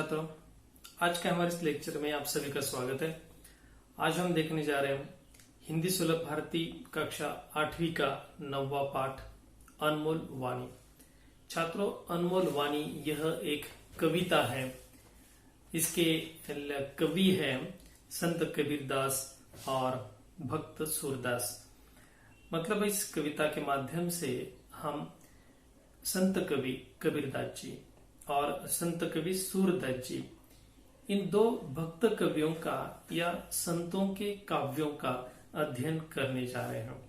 छात्रों, आज के हमारे इस लेक्चर में आप सभी का स्वागत है। आज हम देखने जा रहे हैं हिंदी सुलभ भारती कक्षा 8वीं का 9वां पाठ अनमोल वाणी। छात्रों, अनमोल वाणी यह एक कविता है। इसके कवि हैं संत कबीरदास और भक्त सूरदास। मतलब इस कविता के माध्यम से हम संत कवि कबीरदास जी और संत कवि सूरदास जी, इन दो भक्त कवियों का या संतों के काव्यों का अध्ययन करने जा रहे हैं।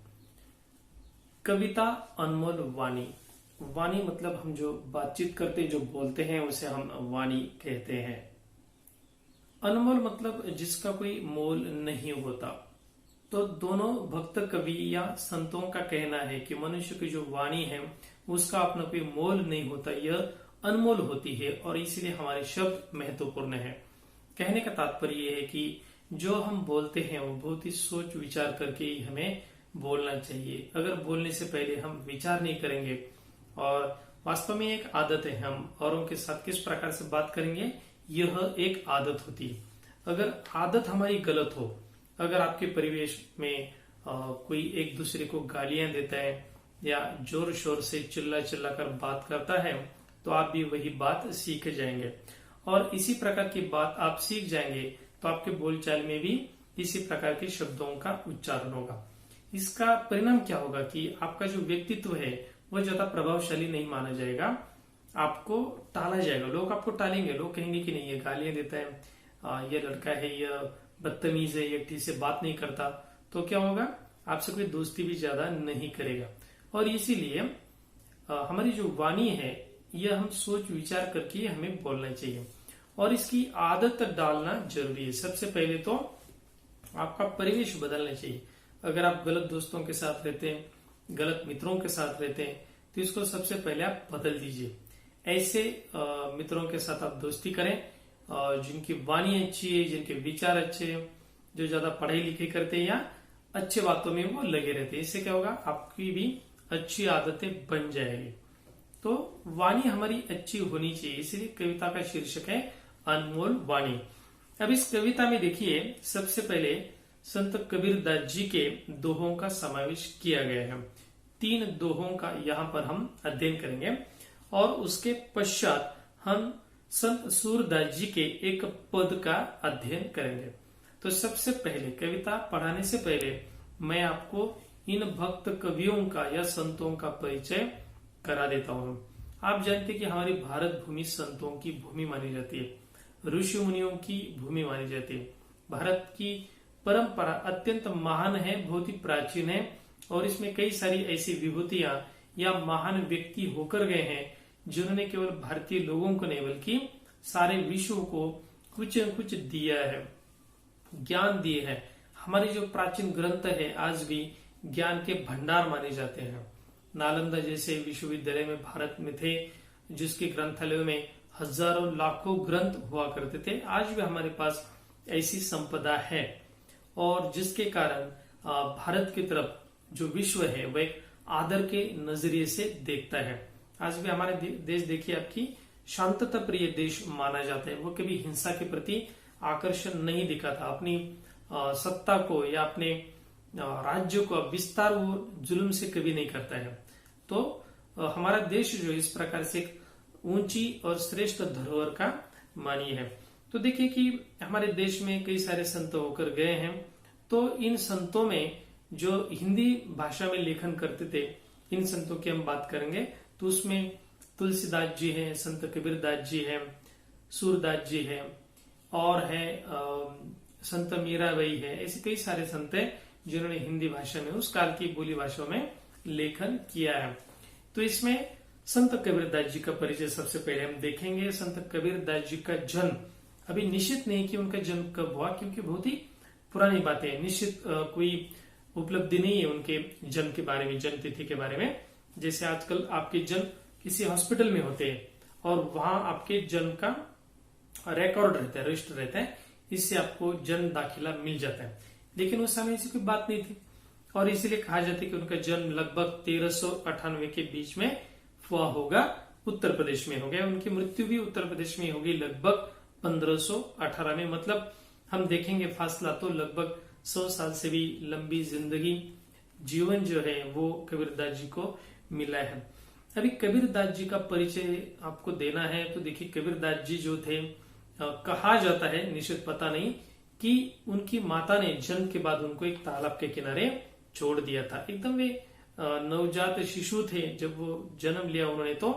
कविता अनमोल वाणी। वाणी मतलब हम जो बातचीत करते, जो बोलते हैं, उसे हम वाणी कहते हैं। अनमोल मतलब जिसका कोई मोल नहीं होता। तो दोनों भक्त कवि या संतों का कहना है कि मनुष्य की जो वाणी है उसका अपना कोई मोल नहीं होता, यह अनमोल होती है और इसलिए हमारे शब्द महत्वपूर्ण है। कहने का तात्पर्य यह है कि जो हम बोलते हैं वो बहुत ही सोच विचार करके ही हमें बोलना चाहिए। अगर बोलने से पहले हम विचार नहीं करेंगे, और वास्तव में एक आदत है, हम औरों के साथ किस प्रकार से बात करेंगे, यह एक आदत होती है। अगर आदत हमारी गलत हो, अगर आपके परिवेश में कोई एक दूसरे को गालियां देता है या जोर शोर से चिल्ला चिल्ला कर बात करता है, तो आप भी वही बात सीख जाएंगे और इसी प्रकार की बात आप सीख जाएंगे तो आपके बोलचाल में भी इसी प्रकार के शब्दों का उच्चारण होगा। इसका परिणाम क्या होगा कि आपका जो व्यक्तित्व है वह ज्यादा प्रभावशाली नहीं माना जाएगा, आपको टाला जाएगा। लोग आपको टालेंगे, लोग कहेंगे कि नहीं, ये गालियां देता है, ये लड़का है, यह बदतमीज है, ये ठीक से बात नहीं करता। तो क्या होगा, आपसे कोई दोस्ती भी ज्यादा नहीं करेगा। और इसीलिए हमारी जो वाणी है यह हम सोच विचार करके हमें बोलना चाहिए और इसकी आदत डालना जरूरी है। सबसे पहले तो आपका परिवेश बदलना चाहिए। अगर आप गलत दोस्तों के साथ रहते हैं, गलत मित्रों के साथ रहते हैं, तो इसको सबसे पहले आप बदल दीजिए। ऐसे मित्रों के साथ आप दोस्ती करें जिनकी वाणी अच्छी है, जिनके विचार अच्छे हैं, जो ज्यादा पढ़ाई लिखाई करते हैं या अच्छे बातों में वो लगे रहते हैं। इससे क्या होगा, आपकी भी अच्छी आदतें बन जाएगी। तो वाणी हमारी अच्छी होनी चाहिए, इसलिए कविता का शीर्षक है अनमोल वाणी। अब इस कविता में देखिए, सबसे पहले संत कबीरदास जी के दोहों का समावेश किया गया है। 3 दोहों का यहाँ पर हम अध्ययन करेंगे और उसके पश्चात हम संत सूरदास जी के एक पद का अध्ययन करेंगे। तो सबसे पहले कविता पढ़ाने से पहले मैं आपको इन भक्त कवियों का या संतों का परिचय करा देता हूँ। आप जानते हैं कि हमारी भारत भूमि संतों की भूमि मानी जाती है, ऋषि मुनियों की भूमि मानी जाती है। भारत की परंपरा अत्यंत महान है, बहुत ही प्राचीन है और इसमें कई सारी ऐसी विभूतियां या महान व्यक्ति होकर गए हैं जिन्होंने केवल भारतीय लोगों को नहीं बल्कि सारे विश्व को कुछ न कुछ दिया है, ज्ञान दिए है। हमारे जो प्राचीन ग्रंथ है आज भी ज्ञान के भंडार माने जाते हैं। नालंदा जैसे विश्वविद्यालय में भारत में थे, जिसके ग्रंथालयों में हजारों लाखों ग्रंथ हुआ करते थे। आज भी हमारे पास ऐसी संपदा है और जिसके कारण भारत की तरफ जो विश्व है वह एक आदर के नजरिए से देखता है। आज भी हमारे देश देखिए, आपकी शांतता प्रिय देश माना जाता है। वो कभी हिंसा के प्रति आकर्षण नहीं दिखाता, अपनी सत्ता को या अपने राज्य को विस्तार वो जुल्म से कभी नहीं करता है। तो हमारा देश जो इस प्रकार से एक ऊंची और श्रेष्ठ धरोहर का मानी है। तो देखिए कि हमारे देश में कई सारे संत होकर गए हैं। तो इन संतों में जो हिंदी भाषा में लेखन करते थे, इन संतों की हम बात करेंगे। तो उसमें तुलसीदास जी हैं, संत कबीरदास जी हैं, सूरदास जी हैं और है संत मीराबाई है। ऐसे कई सारे संत हैं जिन्होंने हिंदी भाषा में, उस काल की बोली भाषा में लेखन किया है। तो इसमें संत कबीरदास जी का परिचय सबसे पहले हम देखेंगे। संत कबीरदास जी का जन्म अभी निश्चित नहीं कि उनका जन्म कब हुआ, क्योंकि बहुत ही पुरानी बातें हैं। निश्चित कोई उपलब्धि नहीं है उनके जन्म के बारे में, जन्म तिथि के बारे में। जैसे आजकल आपके जन्म किसी हॉस्पिटल में होते हैं और वहां आपके जन्म का रिकॉर्ड रहता है, रजिस्टर रहता है, इससे आपको जन्म दाखिला मिल जाता है। लेकिन उस समय ऐसी कोई बात नहीं थी और इसीलिए कहा जाता है कि उनका जन्म लगभग 1398 के बीच में हुआ होगा, उत्तर प्रदेश में हो गया। उनकी मृत्यु भी उत्तर प्रदेश में होगी लगभग 1518 में। मतलब हम देखेंगे फासला तो लगभग 100 साल से भी लंबी जिंदगी जीवन जो है वो कबीरदास जी को मिला है। अभी कबीरदास जी का परिचय आपको देना है तो देखिए, कबीरदास जी जो थे, कहा जाता है, निश्चित पता नहीं, कि उनकी माता ने जन्म के बाद उनको एक तालाब के किनारे छोड़ दिया था। एकदम वे नवजात शिशु थे, जब वो जन्म लिया उन्होंने तो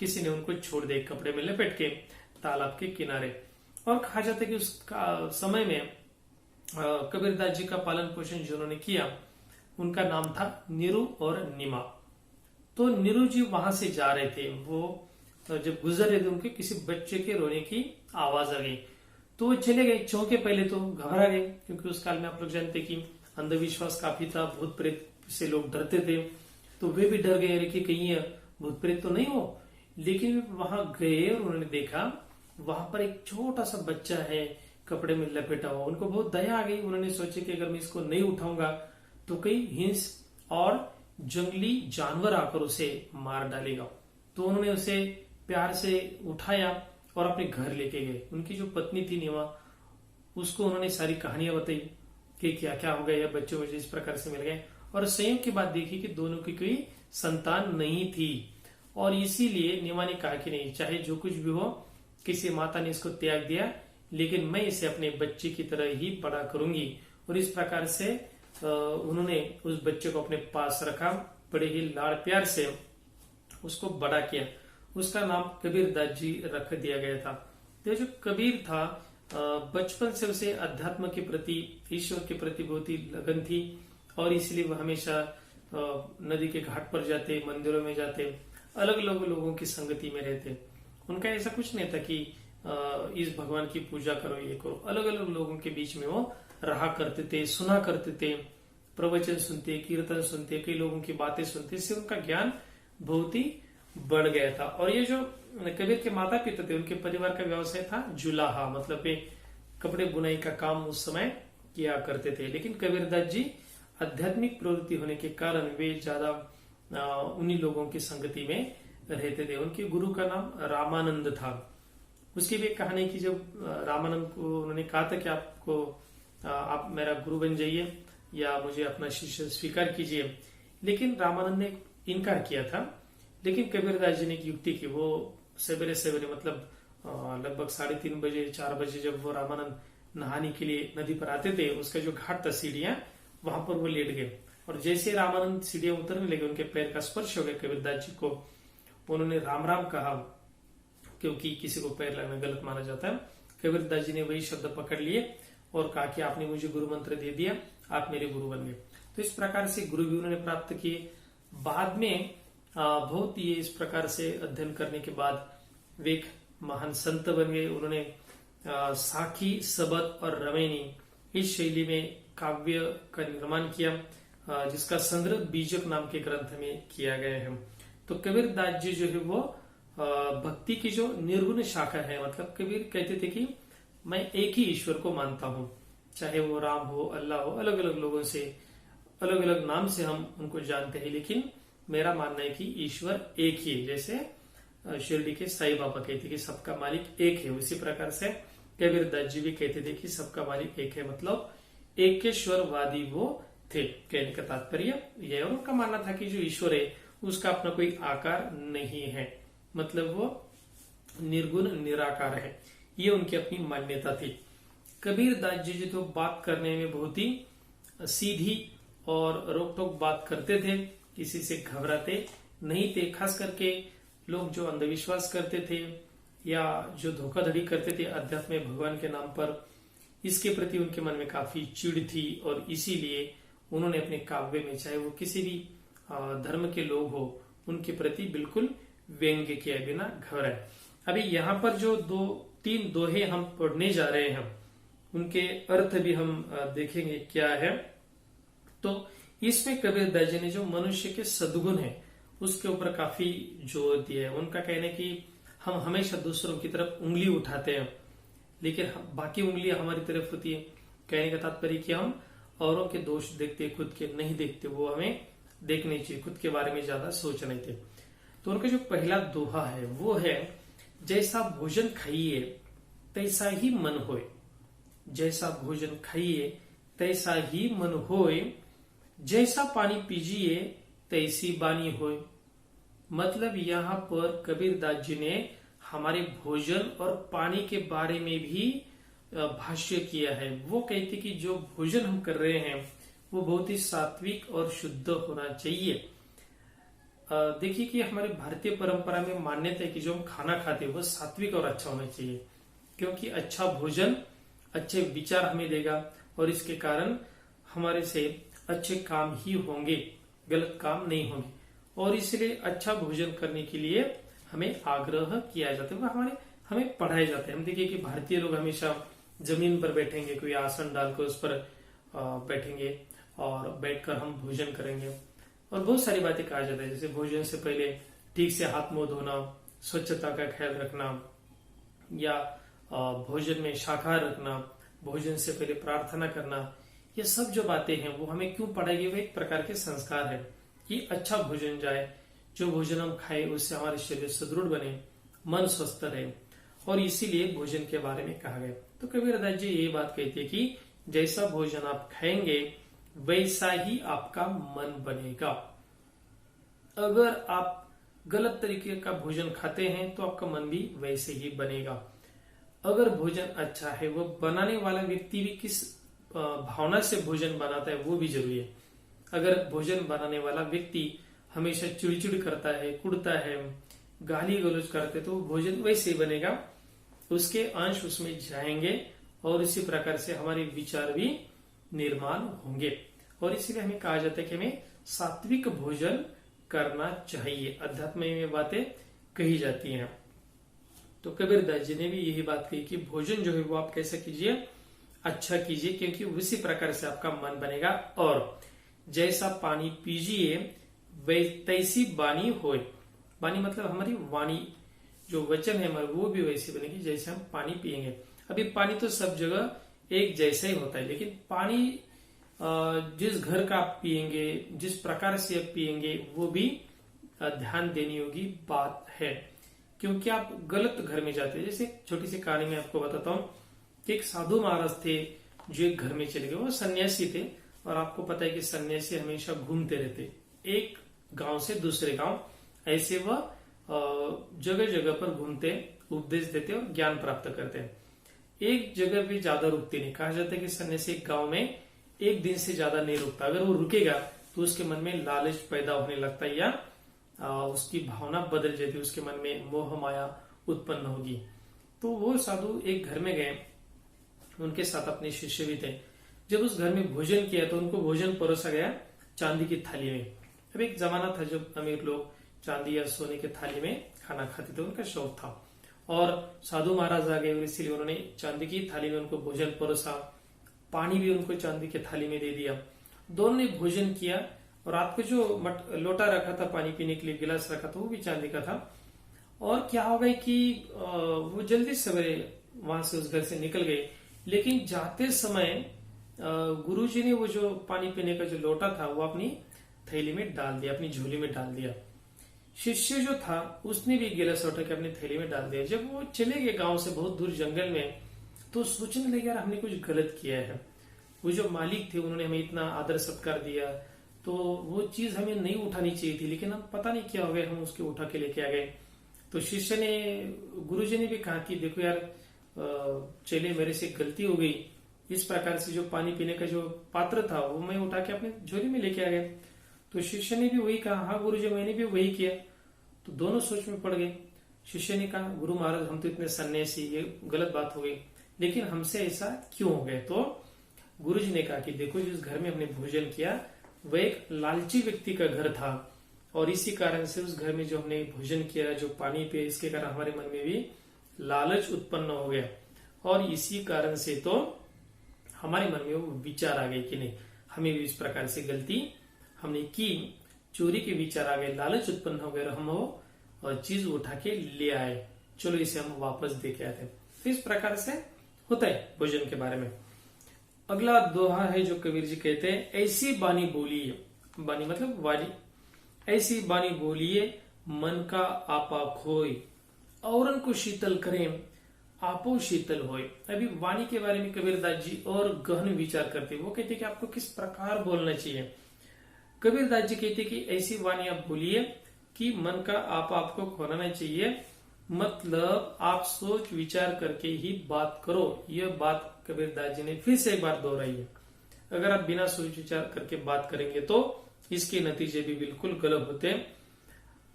किसी ने उनको छोड़ दिया कपड़े में लपेट के तालाब के किनारे। और कहा जाता है कि उस समय में कबीरदास जी का पालन पोषण जिन्होंने किया उनका नाम था नीरू और निमा। तो नीरू जी वहां से जा रहे थे, वो जब गुजर रहे थे उनके किसी बच्चे के रोने की आवाज आ गई, तो वो चले गए। चौंके, पहले तो घबरा गए, क्योंकि उस काल में आप लोग जानते कि अंधविश्वास काफी था, भूत प्रेत से लोग डरते थे, तो वे भी डर गए कि कहीं भूत प्रेत तो नहीं हो। लेकिन वहां गए और उन्होंने देखा वहां पर एक छोटा सा बच्चा है कपड़े में लपेटा हुआ। उनको बहुत दया आ गई, उन्होंने सोचे कि अगर मैं इसको नहीं उठाऊंगा तो कई हिंस और जंगली जानवर आकर उसे मार डालेगा। तो उन्होंने उसे प्यार से उठाया और अपने घर लेके गए। उनकी जो पत्नी थी निमा, उसको उन्होंने सारी कहानियां बताई कि क्या क्या हो गया, बच्चे मुझे इस प्रकार से मिल गए। और संयोग की बात देखी कि दोनों की कोई संतान नहीं थी, और इसीलिए निमा ने कहा कि नहीं, चाहे जो कुछ भी हो, किसी माता ने इसको त्याग दिया, लेकिन मैं इसे अपने बच्चे की तरह ही बड़ा करूंगी। और इस प्रकार से उन्होंने उस बच्चे को अपने पास रखा, बड़े ही लाड़ प्यार से उसको बड़ा किया। उसका नाम कबीरदास जी रख दिया गया था। तो जो कबीर था, बचपन से उसे अध्यात्म के प्रति, ईश्वर के प्रति बहुत ही लगन थी, और इसलिए वह हमेशा नदी के घाट पर जाते, मंदिरों में जाते, अलग अलग लोगों की संगति में रहते। उनका ऐसा कुछ नहीं था कि इस भगवान की पूजा करो, ये करो। अलग अलग लोगों के बीच में वो रहा करते थे, सुना करते थे, प्रवचन सुनते, कीर्तन सुनते, कई लोगों की बातें सुनते, इससे उनका ज्ञान बहुत ही बढ़ गया था। और ये जो कबीर के माता पिता थे, उनके परिवार का व्यवसाय था जुलाहा, मतलब वे कपड़े बुनाई का काम उस समय किया करते थे। लेकिन कबीरदास जी आध्यात्मिक प्रवृत्ति होने के कारण वे ज्यादा उन्हीं लोगों की संगति में रहते थे। उनके गुरु का नाम रामानंद था। उसकी भी एक कहानी की, जब रामानंद को उन्होंने कहा था कि आप मेरा गुरु बन जाइए या मुझे अपना शिष्य स्वीकार कीजिए, लेकिन रामानंद ने इनकार किया था। लेकिन कबीरदास जी ने एक युक्ति की, वो सवेरे सवेरे, मतलब लगभग 3:30 बजे 4 बजे जब वो रामानंद नहाने के लिए नदी पर आते थे, उसका जो घाट था सीढ़ियां, वहां पर वो लेट गए। और जैसे रामानंद सीढ़ियां उतरने लगे, उनके पैर का स्पर्श हो गया कबीरदास जी को, उन्होंने राम राम कहा, क्योंकि किसी को पैर लगना गलत माना जाता है। कबीरदास जी ने वही शब्द पकड़ लिए और कहा कि आपने मुझे गुरु मंत्र दे दिया, आप मेरे गुरु बन गए। तो इस प्रकार से गुरु भी उन्होंने प्राप्त किए। बाद में बहुत ही इस प्रकार से अध्ययन करने के बाद वे एक महान संत बन गए। उन्होंने साखी, सबद और रमैनी इस शैली में काव्य का निर्माण किया, जिसका संग्रह बीजक नाम के ग्रंथ में किया गया है। तो कबीरदास जी जो है वो भक्ति की जो निर्गुण शाखा है, मतलब कबीर कहते थे कि मैं एक ही ईश्वर को मानता हूँ, चाहे वो राम हो, अल्लाह हो, अलग अलग लोगों से अलग अलग नाम से हम उनको जानते हैं, लेकिन मेरा मानना है कि ईश्वर एक ही है। जैसे शिरडी के साईं बाबा कहते कि सबका मालिक एक है, उसी प्रकार से कबीरदास जी भी कहते थे कि सबका मालिक एक है, मतलब एकेश्वरवादी वो थे। कहने का तात्पर्य यह, उनका मानना था कि जो ईश्वर है उसका अपना कोई आकार नहीं है, मतलब वो निर्गुण निराकार है, ये उनकी अपनी मान्यता थी। कबीरदास जी तो बात करने में बहुत ही सीधी और रोक-टोक बात करते थे, किसी से घबराते नहीं थे। खास करके लोग जो अंधविश्वास करते थे या जो धोखाधड़ी करते थे अध्यात्म में भगवान के नाम पर, इसके प्रति उनके मन में काफी चिढ़ थी, और इसीलिए उन्होंने अपने काव्य में, चाहे वो किसी भी धर्म के लोग हो, उनके प्रति बिल्कुल व्यंग्य किया बिना घबराए। अभी यहाँ पर जो 2-3 दोहे हम पढ़ने जा रहे हैं, उनके अर्थ भी हम देखेंगे क्या है। तो इसमें कबीरदास जी ने जो मनुष्य के सद्गुण है उसके ऊपर काफी जोर दिया है। उनका कहना है कि हम हमेशा दूसरों की तरफ उंगली उठाते हैं, लेकिन बाकी उंगलियां हमारी तरफ होती है। कहने का तात्पर्य कि हम औरों के दोष देखते, खुद के नहीं देखते, वो हमें देखने चाहिए, खुद के बारे में ज्यादा सोचना चाहिए। तो उनका जो पहला दोहा है वो है, जैसा भोजन खाइए तैसा ही मन होय। जैसा भोजन खाइए तैसा ही मन होय। जैसा पानी पीजिए तैसी बानी होय। मतलब यहाँ पर कबीरदास जी ने हमारे भोजन और पानी के बारे में भी भाष्य किया है। वो कहते कि जो भोजन हम कर रहे हैं वो बहुत ही सात्विक और शुद्ध होना चाहिए। देखिए कि हमारे भारतीय परंपरा में मान्यता है कि जो हम खाना खाते हैं वो सात्विक और अच्छा होना चाहिए, क्योंकि अच्छा भोजन अच्छे विचार हमें देगा और इसके कारण हमारे से अच्छे काम ही होंगे, गलत काम नहीं होंगे। और इसलिए अच्छा भोजन करने के लिए हमें आग्रह किया जाता है, वह हमें पढ़ाया जाता है। हम देखिए कि भारतीय लोग हमेशा जमीन पर बैठेंगे, कोई आसन डालकर उस पर बैठेंगे और बैठकर हम भोजन करेंगे। और बहुत सारी बातें कहा जाता है, जैसे भोजन से पहले ठीक से हाथ मुंह धोना, स्वच्छता का ख्याल रखना, या भोजन में शाकाहार रखना, भोजन से पहले प्रार्थना करना। ये सब जो बातें हैं वो हमें क्यों पढ़ाएगी? वो एक प्रकार के संस्कार है कि अच्छा भोजन जाए, जो भोजन हम खाए उससे हमारे शरीर सुदृढ़ बने, मन स्वस्थ रहे, और इसीलिए भोजन के बारे में कहा गया। तो कबीरदास जी ये बात कहते हैं कि जैसा भोजन आप खाएंगे वैसा ही आपका मन बनेगा। अगर आप गलत तरीके का भोजन खाते हैं तो आपका मन भी वैसे ही बनेगा। अगर भोजन अच्छा है, वो बनाने वाला व्यक्ति भी किस भावना से भोजन बनाता है वो भी जरूरी है। अगर भोजन बनाने वाला व्यक्ति हमेशा चिड़चिड़ करता है, कुड़ता है, गाली गलौज करते, तो भोजन वैसे ही बनेगा, उसके अंश उसमें जाएंगे और इसी प्रकार से हमारे विचार भी निर्माण होंगे। और इसीलिए हमें कहा जाता है कि हमें सात्विक भोजन करना चाहिए। अध्यात्म में बातें कही जाती हैं। तो कबीरदास जी ने भी यही बात कही कि भोजन जो है वो आप कैसे कीजिए, अच्छा कीजिए, क्योंकि उसी प्रकार से आपका मन बनेगा। और जैसा पानी पीजिए तैसी बानी होय। बानी मतलब हमारी वाणी, जो वचन है हमारा वो भी वैसी बनेगी जैसे हम पानी पिएंगे। अभी पानी तो सब जगह एक जैसा ही होता है, लेकिन पानी जिस घर का आप पिएंगे, जिस प्रकार से आप पिएंगे, वो भी ध्यान देने योगी बात है। क्योंकि आप गलत घर में जाते हैं। जैसे छोटी सी कहानी में आपको बताता हूँ कि एक साधु महाराज थे जो एक घर में चले गए। वो सन्यासी थे और आपको पता है कि सन्यासी हमेशा घूमते रहते, एक गांव से दूसरे गांव, ऐसे वह जगह जगह पर घूमते, उपदेश देते और ज्ञान प्राप्त करते हैं। एक जगह भी ज्यादा रुकते नहीं। कहा जाता है कि सन्यासी एक गांव में एक दिन से ज्यादा नहीं रुकता। अगर वो रुकेगा तो उसके मन में लालच पैदा होने लगता है या उसकी भावना बदल जाती है, उसके मन में मोह माया उत्पन्न होगी। तो वो साधु एक घर में गए, उनके साथ अपने शिष्य भी थे। जब उस घर में भोजन किया तो उनको भोजन परोसा गया चांदी की थाली में। अब एक जमाना था जब अमीर लोग चांदी या सोने के थाली में खाना खाते थे, उनका शौक था। और साधु महाराज आ गए और इसीलिए उन्होंने चांदी की थाली में उनको भोजन परोसा, पानी भी उनको चांदी की थाली में दे दिया। दोनों ने भोजन किया और रात को जो लोटा रखा था पानी पीने के लिए, गिलास रखा था, वो भी चांदी का था। और क्या हो गया कि वो जल्दी सवेरे वहां से उस घर से निकल गए, लेकिन जाते समय गुरुजी ने वो जो पानी पीने का जो लोटा था वो अपनी थैली में डाल दिया, अपनी झोली में डाल दिया। शिष्य जो था उसने भी गिलास उठा के अपनी थैली में डाल दिया। जब वो चले गए गांव से बहुत दूर जंगल में, तो सोचने लगे यार हमने कुछ गलत किया है। वो जो मालिक थे उन्होंने हमें इतना आदर सत्कार दिया, तो वो चीज हमें नहीं उठानी चाहिए थी, लेकिन हम पता नहीं क्या हो गया, हम उसके उठा के लेके आ गए। तो शिष्य ने, गुरुजी ने भी कहा कि देखो यार चले, मेरे से गलती हो गई, इस प्रकार से जो पानी पीने का जो पात्र था वो मैं उठा के अपने झोली में लेके आ गए। तो शिष्य ने भी वही कहा, हाँ गुरुजी मैंने भी वही किया। तो दोनों सोच में पड़ गए। शिष्य ने कहा गुरु महाराज हम तो इतने सन्यासी, ये गलत बात हो गई, लेकिन हमसे ऐसा क्यों हो गया? तो गुरुजी ने कहा कि देखो जिस घर में हमने भोजन किया वह एक लालची व्यक्ति का घर था, और इसी कारण से उस घर में जो हमने भोजन किया, जो पानी पिया, इसके कारण हमारे मन में भी लालच उत्पन्न हो गया, और इसी कारण से तो हमारे मन में वो विचार आ गए कि नहीं हमें भी इस प्रकार से गलती हमने की, चोरी के विचार आ गए, लालच उत्पन्न हो गए और हम वो चीज उठा के ले आए, चलो इसे हम वापस दे के आते। तो इस प्रकार से होता है भोजन के बारे में। अगला दोहा है जो कबीर जी कहते हैं, ऐसी बानी बोलिए, बानी मतलब वाणी, ऐसी बानी बोलिए मन का आपा खोई, औरन को शीतल करें आपो शीतल होए। अभी वाणी के बारे में कबीरदास जी और गहन विचार करते, वो कहते कि आपको किस प्रकार बोलना चाहिए। कबीरदास जी कहते कि ऐसी वाणी आप बोलिए कि मन का आपको खोना चाहिए, मतलब आप सोच विचार करके ही बात करो। यह बात कबीरदास जी ने फिर से एक बार दोहराई है। अगर आप बिना सोच विचार करके बात करेंगे तो इसके नतीजे भी बिल्कुल गलत होते हैं।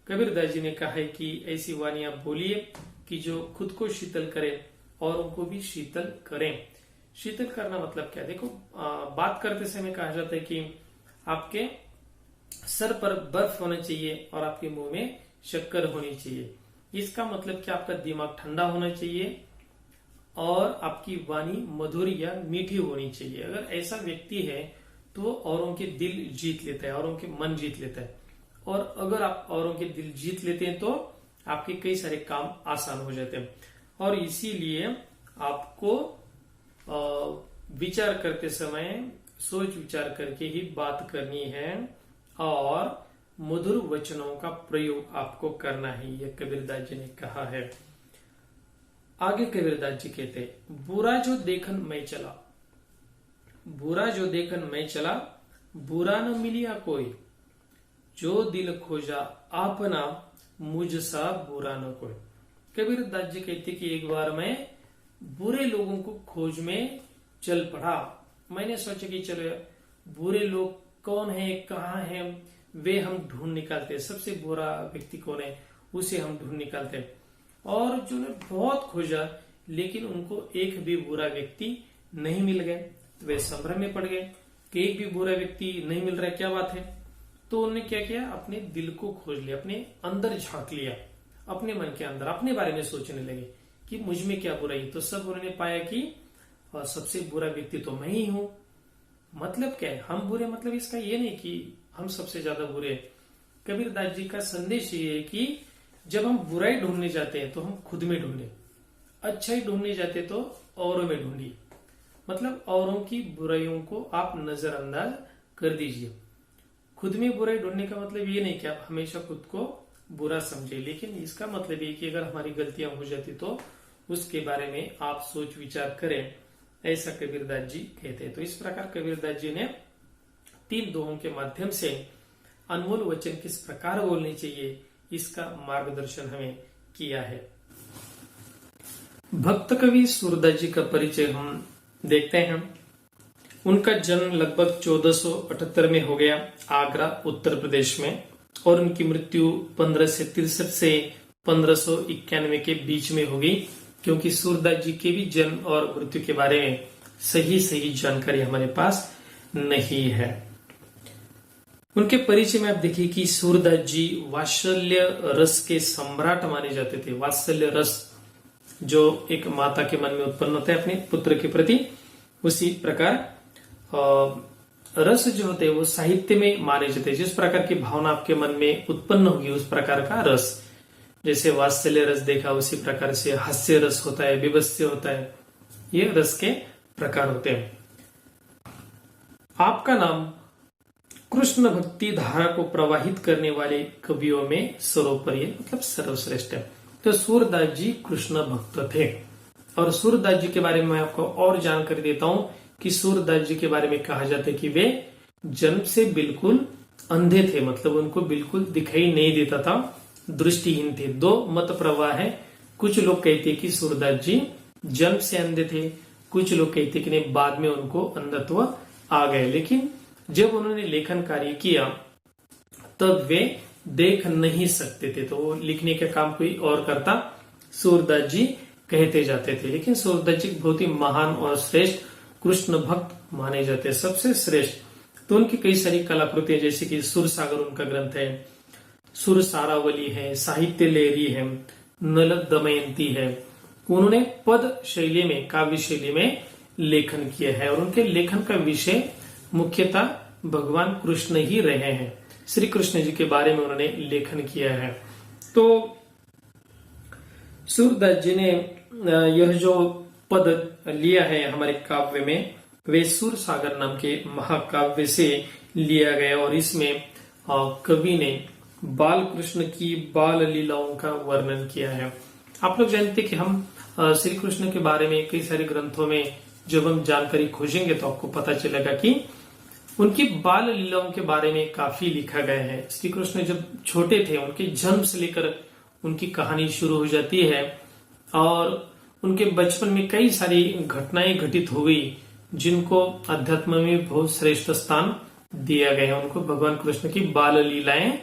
कबीरदास जी ने कहा है कि ऐसी वाणी आप बोलिए कि जो खुद को शीतल करे और उनको भी शीतल करें। शीतल करना मतलब क्या? देखो, बात करते समय कहा जाता है कि आपके सर पर बर्फ होना चाहिए और आपके मुंह में शक्कर होनी चाहिए। इसका मतलब कि आपका दिमाग ठंडा होना चाहिए और आपकी वाणी मधुर या मीठी होनी चाहिए। अगर ऐसा व्यक्ति है तो औरों के दिल जीत लेता है, औरों के मन जीत लेता है। और अगर आप औरों के दिल जीत लेते हैं तो आपके कई सारे काम आसान हो जाते हैं। और इसीलिए आपको विचार करते समय सोच विचार करके ही बात करनी है और मधुर वचनों का प्रयोग आपको करना है, यह कबीरदास जी ने कहा है। आगे कबीरदास जी कहते, बुरा जो देखन मैं चला, बुरा जो देखन मैं चला, बुरा न मिलिया कोई, जो दिल खोजा आपना, मुझसा बुरा न कोई। कबीरदास जी कहते कि एक बार मैं बुरे लोगों को खोज में चल पड़ा। मैंने सोचा कि चलो बुरे लोग कौन है, कहाँ है, वे हम ढूंढ निकालते हैं। सबसे बुरा व्यक्ति कौन है उसे हम ढूंढ निकालते हैं। और जो ने बहुत खोजा लेकिन उनको एक भी बुरा व्यक्ति नहीं मिल गए, तो वे संभ्रम में पड़ गए कि एक भी बुरा व्यक्ति नहीं मिल रहा है, क्या बात है। तो उन्होंने क्या किया, अपने दिल को खोज लिया, अपने अंदर झांक लिया, अपने मन के अंदर अपने बारे में सोचने लगे कि मुझ में क्या बुराई। तो सब उन्होंने पाया कि सबसे बुरा व्यक्ति तो मैं ही हूं। मतलब क्या है, हम बुरे, मतलब इसका ये नहीं कि हम सबसे ज्यादा बुरे। कबीरदास जी का संदेश ये है कि जब हम बुराई ढूंढने जाते हैं तो हम खुद में ढूंढे, अच्छाई ढूंढने जाते तो औरों में ढूंढिए। मतलब औरों की बुराइयों को आप नजरअंदाज कर दीजिए। खुद में बुराई ढूंढने का मतलब ये नहीं कि आप हमेशा खुद को बुरा समझे, लेकिन इसका मतलब ये कि अगर हमारी गलतियां हो जाती तो उसके बारे में आप सोच विचार करें, ऐसा कबीरदास जी कहते हैं। तो इस प्रकार कबीरदास जी ने 3 दोहों के माध्यम से अनमोल वचन किस प्रकार बोलने चाहिए इसका मार्गदर्शन हमें किया है। भक्त कवि सूरदास जी का परिचय हम देखते हैं। उनका जन्म लगभग 1478 में हो गया आगरा उत्तर प्रदेश में, और उनकी मृत्यु 1563 से 1591 के बीच में हो गई, क्योंकि सूरदास जी के भी जन्म और मृत्यु के बारे में सही जानकारी हमारे पास नहीं है। उनके परिचय में आप देखिए कि सूरदास जी वात्सल्य रस के सम्राट माने जाते थे। वात्सल्य रस जो एक माता के मन में उत्पन्न होता है अपने पुत्र के प्रति, उसी प्रकार रस जो होते हैं वो साहित्य में माने जाते हैं। जिस प्रकार की भावना आपके मन में उत्पन्न होगी उस प्रकार का रस, जैसे वात्सल्य रस देखा उसी प्रकार से हास्य रस होता है, विभत्स्य होता है, ये रस के प्रकार होते हैं। आपका नाम कृष्ण भक्ति धारा को प्रवाहित करने वाले कवियों में सर्वोपरि, मतलब सर्वश्रेष्ठ है। तो सूरदास जी कृष्ण भक्त थे। और सूरदास जी के बारे में मैं आपको और जानकारी देता हूं कि सूरदास जी के बारे में कहा जाता है कि वे जन्म से बिल्कुल अंधे थे, मतलब उनको बिल्कुल दिखाई नहीं देता था, दृष्टिहीन थे। 2 मत प्रवाह है। कुछ लोग कहते हैं कि सूरदास जी जन्म से अंधे थे, कुछ लोग कहते हैं कि नहीं, बाद में उनको अंधत्व आ गए। लेकिन जब उन्होंने लेखन कार्य किया तब वे देख नहीं सकते थे, तो वो लिखने का काम कोई और करता, सूरदास जी कहते जाते थे। लेकिन सूरदास जी बहुत ही महान और श्रेष्ठ कृष्ण भक्त माने जाते हैं, सबसे श्रेष्ठ। तो उनकी कई सारी कलाकृतियां, जैसे कि सुर सागर उनका ग्रंथ है, सुर सारावली है, साहित्य लहरी है, नल दमयंती है। उन्होंने पद शैली में, काव्य शैली में लेखन किया है और उनके लेखन का विषय मुख्यतः भगवान कृष्ण ही रहे हैं। श्री कृष्ण जी के बारे में उन्होंने लेखन किया है। तो सूरदास जी ने यह जो पद लिया है हमारे काव्य में, वे सुर सागर नाम के महाकाव्य से लिया गया, और इसमें कवि ने बाल कृष्ण की बाल लीलाओं का वर्णन किया है। आप लोग जानते हैं कि हम श्री कृष्ण के बारे में कई सारे ग्रंथों में जब हम जानकारी खोजेंगे तो आपको पता चलेगा कि उनकी बाल लीलाओं के बारे में काफी लिखा गया है। श्री कृष्ण जब छोटे थे, उनके जन्म से लेकर उनकी कहानी शुरू हो जाती है और उनके बचपन में कई सारी घटनाएं घटित हो गई जिनको अध्यात्म में बहुत श्रेष्ठ स्थान दिया गया है। उनको भगवान कृष्ण की बाल लीलाएं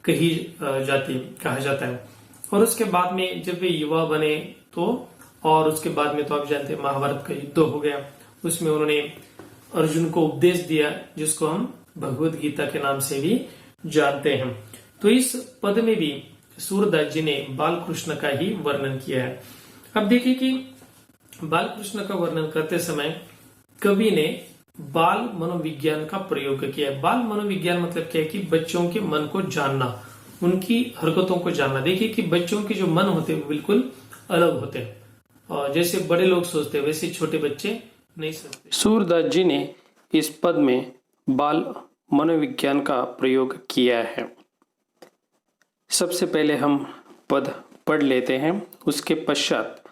कहा जाता है। और उसके बाद में जब वे युवा बने तो, और उसके बाद में तो आप जानते हैं महाभारत का युद्ध हो गया, उसमें उन्होंने अर्जुन को उपदेश दिया जिसको हम भगवत गीता के नाम से भी जानते हैं। तो इस पद में भी सूरदास जी ने बाल कृष्ण का ही वर्णन किया है। अब देखिए कि बाल कृष्ण का वर्णन करते समय कवि ने बाल मनोविज्ञान का प्रयोग किया है। बाल मनोविज्ञान मतलब क्या है कि बच्चों के मन को जानना, उनकी हरकतों को जानना। देखिए कि बच्चों के जो मन होते हैं वो बिल्कुल अलग होते हैं, और जैसे बड़े लोग सोचते हैं वैसे छोटे बच्चे नहीं सोचते। सूरदास जी ने इस पद में बाल मनोविज्ञान का प्रयोग किया है। सबसे पहले हम पद पढ़ लेते हैं, उसके पश्चात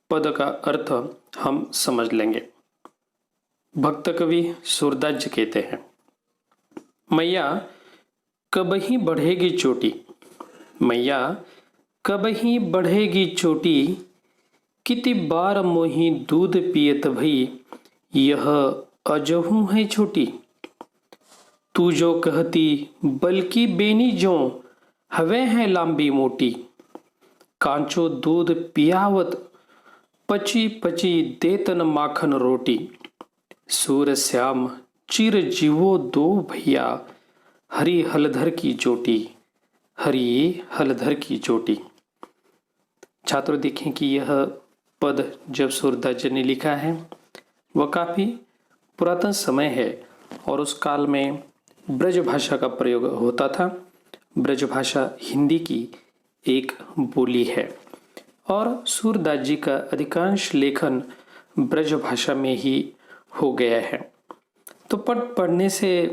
पद का अर्थ हम समझ लेंगे। भक्त कवि सूरदास जी कहते हैं, मैया कब ही बढ़ेगी चोटी, मैया कब ही बढ़ेगी चोटी, किति बार मोही दूध पियत भई, यह अजहू है छोटी। तू जो कहती बल्कि बेनी जो, हवे है लांबी मोटी, कांचो दूध पियावत पची पची देतन माखन रोटी। सूर श्याम चिर जीवो दो भैया, हरि हलधर की चोटी, हरि हलधर की चोटी। छात्रों देखें कि यह पद जब सूरदास जी ने लिखा है वह काफी पुरातन समय है और उस काल में ब्रज भाषा का प्रयोग होता था। ब्रज भाषा हिंदी की एक बोली है और सूरदास जी का अधिकांश लेखन ब्रज भाषा में ही हो गया है। तो पद पढ़ने से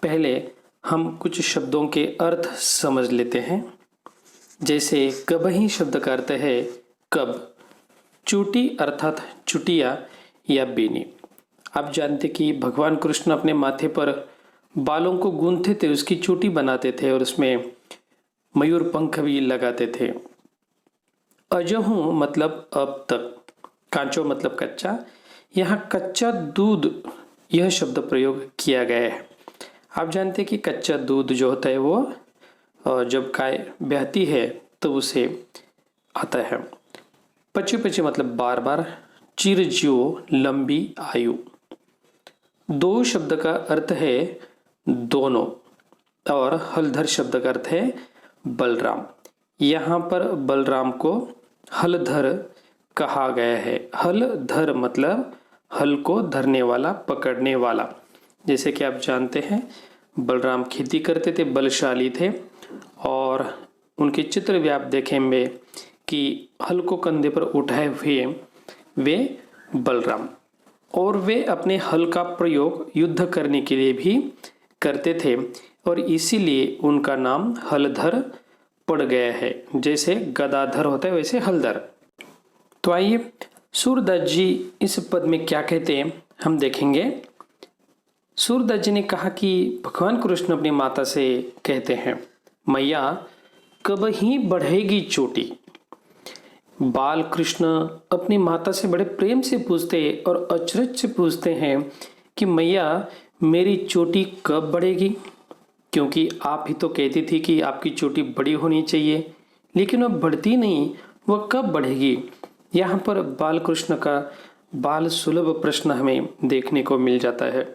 पहले हम कुछ शब्दों के अर्थ समझ लेते हैं। जैसे कबही शब्द का अर्थ है कब, चोटी अर्थात चुटिया या बेनी। आप जानते कि भगवान कृष्ण अपने माथे पर बालों को गूंथते थे, उसकी चोटी बनाते थे और उसमें मयूर पंख भी लगाते थे। अजहू मतलब अब तक, कांचो मतलब कच्चा। यहाँ कच्चा दूध यह शब्द प्रयोग किया गया है। आप जानते कि कच्चा दूध जो होता है वो जब गाय ब्याहती है तो उसे आता है। पची पची मतलब बार बार, चिरजीव लंबी आयु। दो शब्द का अर्थ है दोनों और हलधर शब्द का अर्थ है बलराम। यहाँ पर बलराम को हलधर कहा गया है। हलधर मतलब हल को धरने वाला, पकड़ने वाला। जैसे कि आप जानते हैं बलराम खेती करते थे, बलशाली थे और उनके चित्र भी आप देखेंगे कि हल को कंधे पर उठाए हुए वे बलराम, और वे अपने हल का प्रयोग युद्ध करने के लिए भी करते थे और इसीलिए उनका नाम हलधर पड़ गया है। जैसे गदाधर होता है वैसे हलधर। तो आइए सूरदास जी इस पद में क्या कहते हैं हम देखेंगे। सूरदास जी ने कहा कि भगवान कृष्ण अपनी माता से कहते हैं, मैया कब ही बढ़ेगी चोटी। बाल कृष्ण अपनी माता से बड़े प्रेम से पूछते और अचरज से पूछते हैं कि मैया मेरी चोटी कब बढ़ेगी, क्योंकि आप ही तो कहती थी कि आपकी चोटी बड़ी होनी चाहिए, लेकिन वह बढ़ती नहीं, वह कब बढ़ेगी। यहाँ पर बाल कृष्ण का बाल सुलभ प्रश्न हमें देखने को मिल जाता है।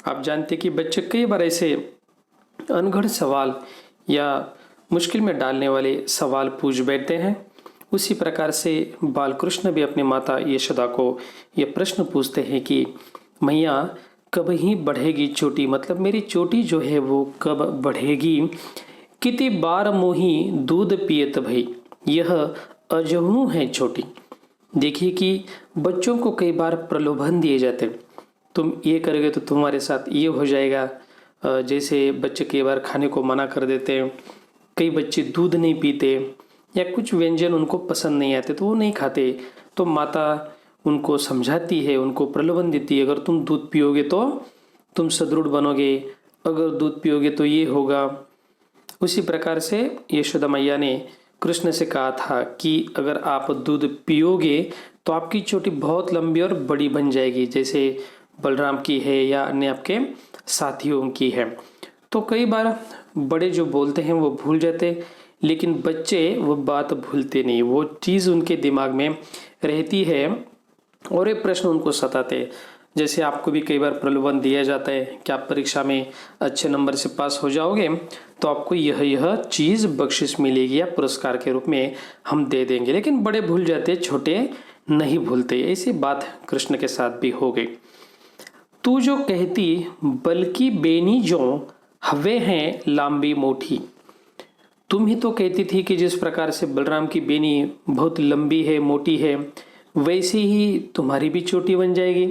आप जानते कि बच्चे कई बार ऐसे अनगढ़ सवाल या मुश्किल में डालने वाले सवाल पूछ बैठते हैं। उसी प्रकार से बाल कृष्ण भी अपनी माता यशोदा को यह प्रश्न पूछते हैं कि मैया कब ही बढ़ेगी चोटी, मतलब मेरी चोटी जो है वो कब बढ़ेगी। किति बार मोही दूध पियत भई, यह अजहू है छोटी। देखिए कि बच्चों को कई बार प्रलोभन दिए जाते, तुम ये करोगे तो तुम्हारे साथ ये हो जाएगा। जैसे बच्चे कई बार खाने को मना कर देते हैं, कई बच्चे दूध नहीं पीते, या कुछ व्यंजन उनको पसंद नहीं आते तो वो नहीं खाते, तो माता उनको समझाती है, उनको प्रलोभन देती है, अगर तुम दूध पियोगे तो तुम सुदृढ़ बनोगे, अगर दूध पियोगे तो ये होगा। उसी प्रकार से यशोदा मैया ने कृष्ण से कहा था कि अगर आप दूध पियोगे तो आपकी चोटी बहुत लंबी और बड़ी बन जाएगी, जैसे बलराम की है या अन्य आपके साथियों की है। तो कई बार बड़े जो बोलते हैं वो भूल जाते, लेकिन बच्चे वो बात भूलते नहीं, वो चीज़ उनके दिमाग में रहती है और ये प्रश्न उनको सताते। जैसे आपको भी कई बार प्रलोभन दिया जाता है कि आप परीक्षा में अच्छे नंबर से पास हो जाओगे तो आपको यह चीज़ बख्शिश मिलेगी या पुरस्कार के रूप में हम दे देंगे, लेकिन बड़े भूल जाते, छोटे नहीं भूलते। ऐसी बात कृष्ण के साथ भी हो गई। तू जो कहती बल्कि बेनी जो हवे हैं लांबी मोटी, तुम ही तो कहती थी कि जिस प्रकार से बलराम की बेनी बहुत लंबी है, मोटी है, वैसे ही तुम्हारी भी चोटी बन जाएगी,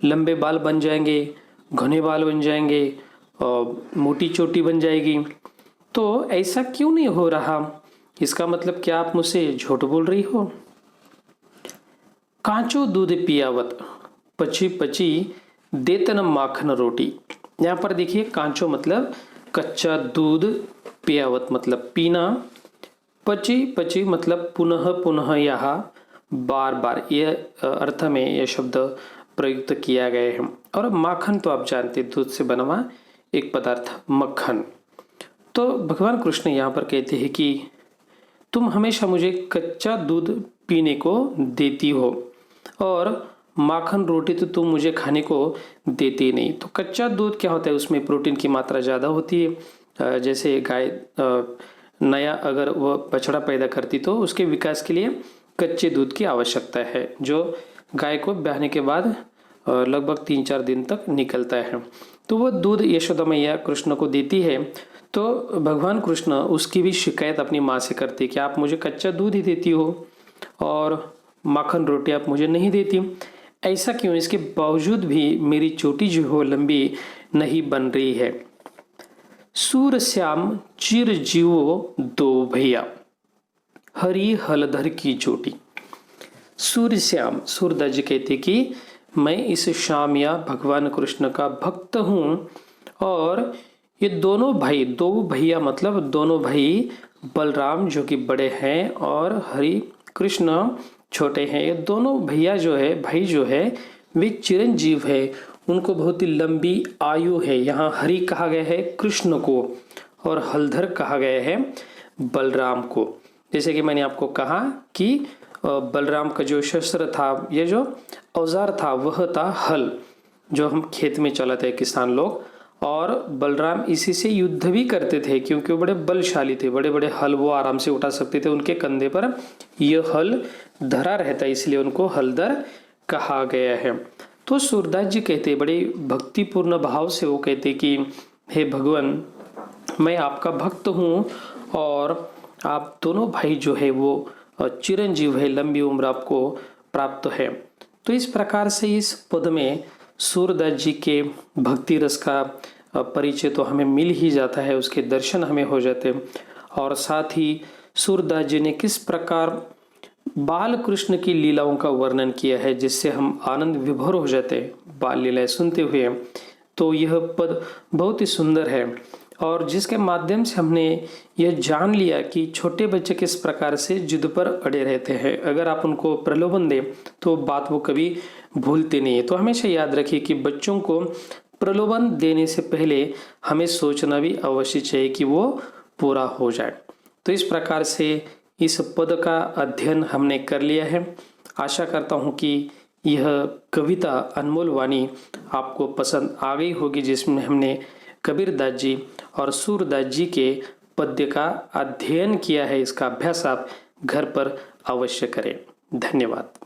लंबे बाल बन जाएंगे, घने बाल बन जाएंगे और मोटी चोटी बन जाएगी। तो ऐसा क्यों नहीं हो रहा? इसका मतलब क्या आप मुझसे झूठ बोल रही हो? कांचो दूध पियावत पची पची देतन माखन रोटी। यहाँ पर देखिए, कांचो मतलब कच्चा दूध, पियावत मतलब पीना, पची पची मतलब पुनः पुनः, यहाँ बार बार, यह अर्थ में यह शब्द प्रयुक्त किया गया है। और माखन तो आप जानते, दूध से बना हुआ एक पदार्थ मक्खन। तो भगवान कृष्ण यहाँ पर कहते हैं कि तुम हमेशा मुझे कच्चा दूध पीने को देती हो और माखन रोटी तो तुम मुझे खाने को देती नहीं। तो कच्चा दूध क्या होता है, उसमें प्रोटीन की मात्रा ज़्यादा होती है। जैसे गाय नया अगर वह बछड़ा पैदा करती तो उसके विकास के लिए कच्चे दूध की आवश्यकता है, जो गाय को ब्याहने के बाद लगभग 3-4 दिन तक निकलता है। तो वह दूध यशोदा मैया कृष्ण को देती है। तो भगवान कृष्ण उसकी भी शिकायत अपनी माँ से करते कि आप मुझे कच्चा दूध ही देती हो और माखन रोटी आप मुझे नहीं देती, ऐसा क्यों? इसके बावजूद भी मेरी चोटी जो हो लंबी नहीं बन रही है। सूर श्याम चिर जीवो दो भैया, हरी हलधर की चोटी। सूर्य श्याम, सूरदास जी कहते कि मैं इस श्याम या भगवान कृष्ण का भक्त हूँ, और ये दोनों भाई, दो भैया मतलब दोनों भाई, बलराम जो कि बड़े हैं और हरि कृष्ण छोटे हैं, ये दोनों भैया जो है, भाई जो है, वे चिरंजीव है, उनको बहुत ही लंबी आयु है। यहाँ हरि कहा गया है कृष्ण को और हलधर कहा गया है बलराम को। जैसे कि मैंने आपको कहा कि बलराम का जो शस्त्र था, ये जो औजार था, वह था हल, जो हम खेत में चलाते हैं किसान लोग, और बलराम इसी से युद्ध भी करते थे क्योंकि वो बड़े बलशाली थे, बड़े बड़े हल वो आराम से उठा सकते थे, उनके कंधे पर यह हल धरा रहता है, इसलिए उनको हलधर कहा गया है। तो सूरदास जी कहते, बड़े भक्तिपूर्ण भाव से वो कहते कि हे भगवान, मैं आपका भक्त हूँ और आप दोनों भाई जो है वो चिरंजीव है, लंबी उम्र आपको प्राप्त है। तो इस प्रकार से इस पद में सूरदास जी के भक्ति रस का परिचय तो हमें मिल ही जाता है, उसके दर्शन हमें हो जाते हैं, और साथ ही सूरदास जी ने किस प्रकार बाल कृष्ण की लीलाओं का वर्णन किया है, जिससे हम आनंद विभोर हो जाते हैं बाल लीलाएं सुनते हुए। तो यह पद बहुत ही सुंदर है, और जिसके माध्यम से हमने यह जान लिया कि छोटे बच्चे किस प्रकार से जिद पर अड़े रहते हैं। अगर आप उनको प्रलोभन दें तो बात वो कभी भूलते नहीं है। तो हमेशा याद रखिए कि बच्चों को प्रलोभन देने से पहले हमें सोचना भी अवश्य चाहिए कि वो पूरा हो जाए। तो इस प्रकार से इस पद का अध्ययन हमने कर लिया है। आशा करता हूँ कि यह कविता अनमोल वाणी आपको पसंद आ गई होगी, जिसमें हमने कबीरदास जी और सूरदास जी के पद्य का अध्ययन किया है। इसका अभ्यास आप घर पर अवश्य करें। धन्यवाद।